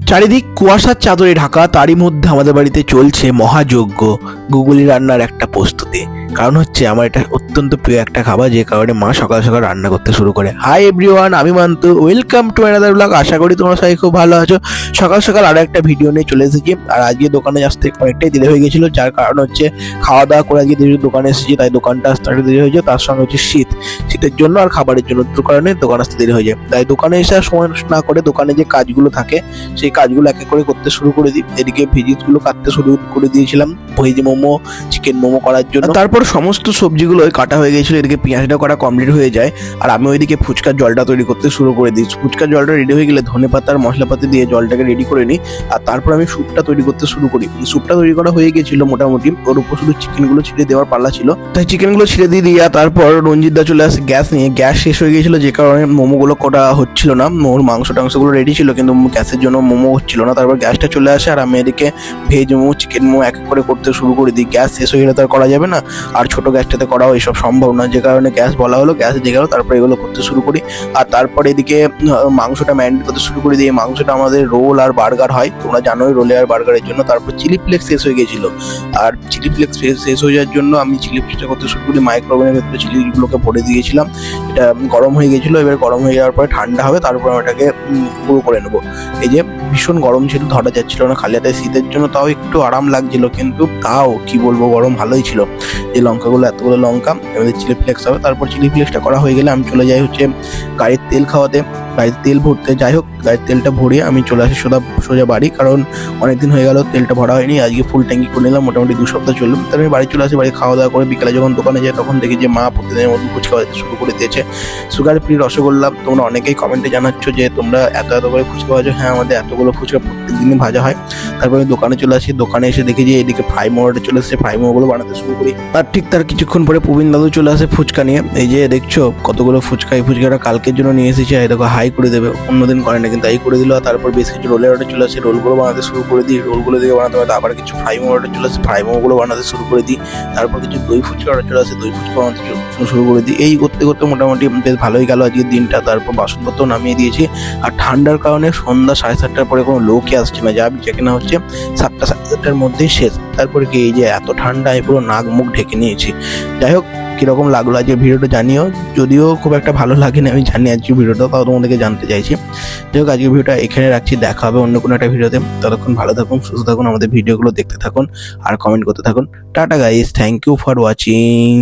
চারিদিক কুয়াশার চাদরে ঢাকা, তারই মধ্যে আমাদের বাড়িতে চলছে মহাযজ্ঞ গুগলি রান্নার একটা প্রস্তুতি। কারণ হচ্ছে আমার এটা অত্যন্ত প্রিয় একটা খাবার, যে কারণে মা সকাল সকাল রান্না করতে শুরু করে। হাই এভরিওয়ান, আমি Mantu, welcome to another vlog. আশা করি তোমরা সবাই খুব ভালো আছো। সকাল সকাল আরো একটা ভিডিও নিয়ে চলে এসেছি। আর আজকে দোকানে আসতে অনেকটাই দেরি হয়ে গেছিলো, যার কারণ হচ্ছে খাওয়া দাওয়া করে আজকে দেরি দোকানে এসেছি, তাই দোকানটা আসতে একটু দেরি হয়েছে। তার সঙ্গে হচ্ছে শীতের জন্য আর খাবারের জন্য, দুটো কারণে দোকান আসতে দেরি হয়ে যায়। তাই দোকানে এসে আর সময় নষ্ট না করে দোকানে যে কাজগুলো থাকে সেই কাজগুলো এক এক করে করতে শুরু করে দিই। এদিকে ভেজিসগুলো কাটতে শুরু করে দিয়েছিলাম ভেজ মোমো, চিকেন মোমো করার জন্য। তারপর সমস্ত সবজিগুলো কাটা হয়ে গেছিলো, এদিকে পেঁয়াজটা করা কমপ্লিট হয়ে যায়। আর আমি ওইদিকে ফুচকার জলটা তৈরি করতে শুরু করে দিই। ফুচকার জলটা রেডি হয়ে গেলে ধনে পাতা আর মশলাপাতি দিয়ে জলটাকে রেডি করে নিই। আর তারপর আমি স্যুপটা তৈরি করতে শুরু করি। স্যুপটা তৈরি করা হয়ে গেছিল মোটামুটি, ওর উপর শুধু চিকেনগুলো ছিঁড়ে দেওয়ার পাল্লা ছিল, তাই চিকেনগুলো ছিঁড়ে দিয়ে দিয়ে তারপর রঞ্জিতদা চলে আসে গ্যাস নিয়ে। গ্যাস শেষ হয়ে গেছিলো, যে কারণে মোমোগুলো করা হচ্ছিল না। মোমোর মাংস টাংসগুলো রেডি ছিল, কিন্তু গ্যাসের জন্য মোমো হচ্ছিল না। তারপর গ্যাসটা চলে আসে আর আমি এদিকে ভেজ মোমো, চিকেন মোমো এক এক করে করতে শুরু করে দিই। গ্যাস শেষ হয়ে গেলে তো আর করা যাবে না, আর ছোটো গ্যাসটাতে করাও এসব সম্ভব না, যে কারণে গ্যাস বলা হলো, গ্যাস দিয়ে গেলো। তারপরে এগুলো করতে শুরু করি। আর তারপরে এদিকে মাংসটা ম্যারিনেট করতে শুরু করে দিই। মাংসটা আমাদের রোল আর বার্গার হয়, তোমরা জানোই, রোলে আর বার্গারের জন্য। তারপর চিলি ফ্লেক্স শেষ হয়ে গেছিলো, আর চিলি ফ্লেক্স শেষ হয়ে যাওয়ার জন্য আমি চিলি ফ্লেক্সটা করতে শুরু করি। মাইক্রোওভেনের ভেতরে চিলিগুলোকে ভরে দিয়েছিলাম, এটা গরম হয়ে গেছিলো। এবার গরম হয়ে যাওয়ার পরে ঠান্ডা হবে, তারপর আমি এটাকে পুরো করে নেবো। এই যে ভীষণ গরম ছিল, ধরা যাচ্ছিল না খালি হাতে, শীতের জন্য তাও একটু আরাম লাগছিল, কিন্তু তাও কি বলবো, গরম ভালোই ছিল। এই লঙ্কাগুলো, এতগুলো লঙ্কা আমাদের চিলি ফ্লেক্স হবে। তারপর চিলি ফ্লেক্সটা করা হয়ে গেলে আমি চলে যাই হচ্ছে গাড়ির তেল খাওয়াতে, গাড়ির তেল ভরতে। যাই হোক, গাড়ির তেলটা ভরিয়ে আমি চলে আসি সোজা বাড়ি, কারণ অনেকদিন হয়ে গেল তেলটা ভরা হয়নি। আজকে ফুল ট্যাঙ্কি করে নিলাম, মোটামুটি 2 সপ্তাহ চললো। তারপর আমি বাড়ি চলে আসি। বাড়ি খাওয়া দাওয়া করে বিকালে যখন দোকানে যাই, তখন দেখি যে মা প্রতিদিনের মতন ফুচকা বাজাতে শুরু করে দিয়েছে। Sugar free rasgulla. তোমরা অনেকেই কমেন্টে জানাচ্ছ যে তোমরা এত করে ফুচকা ভাজো। হ্যাঁ, আমাদের এতগুলো ফুচকা প্রত্যেকদিনই ভাজা হয়। তারপরে আমি দোকানে চলে আসি। দোকানে এসে দেখি যে এদিকে ফ্রাই মোমোটা চলে এসেছে, ফ্রাই মোমোগুলো বানাতে শুরু করি। আর ঠিক তার কিছুক্ষণ পরে প্রবীণ দাদু চলে আসে ফুচকা নিয়ে। এই যে দেখছো কতগুলো ফুচকা, এই ফুচকাটা কালকের জন্য নিয়ে এসেছি। এই দেখো হাই করে দেবে, অন্যদিন করে না, কিন্তু এই করে দিল। তারপর বেশ কিছু রোলের অর্ডার চলে আসে, রোলগুলো বানাতে শুরু করে দিই। রোলগুলো দিয়ে বানাতে বানাতে আবার কিছু ফ্রাই মোমো অর্ডার চলে আসে, ফ্রাই মোমোগুলো বানাতে শুরু করে দিই। তারপর কিছু দই ফুচকা অর্ডার চলে আসে, দই ফুচকা বানাতে শুরু করে দিই। এই করতে করতে মোটামুটি বেশ ভালোই গেল আজকের দিনটা। তারপর বাসনপত্র নামিয়ে দিয়েছি। আর ঠান্ডার কারণে সন্ধ্যা 7:30টার পরে কোনো লোকই আসছে না, যা যে কিনা হচ্ছে 7টা 7:30টার মধ্যেই শেষ। তারপরে কি, এই যে এত ঠান্ডায় পুরো নাক মুখ ঢেকে নিয়েছি। যাই হোক, কিরকম লাগলো আজকে ভিডিওটা জানিও, যদিও খুব একটা ভালো লাগেনি আমি জানি আজকে ভিডিওটা, তাও তোমাদেরকে জানতে চাইছি। যাই হোক, আজকের ভিডিওটা এখানে রাখছি, দেখা হবে অন্য কোনো একটা ভিডিওতে। ততক্ষণ ভালো থাকুন, সুস্থ থাকুন, আমাদের ভিডিওগুলো দেখতে থাকুন আর কমেন্ট করতে থাকুন। Tata guys, thank you for watching.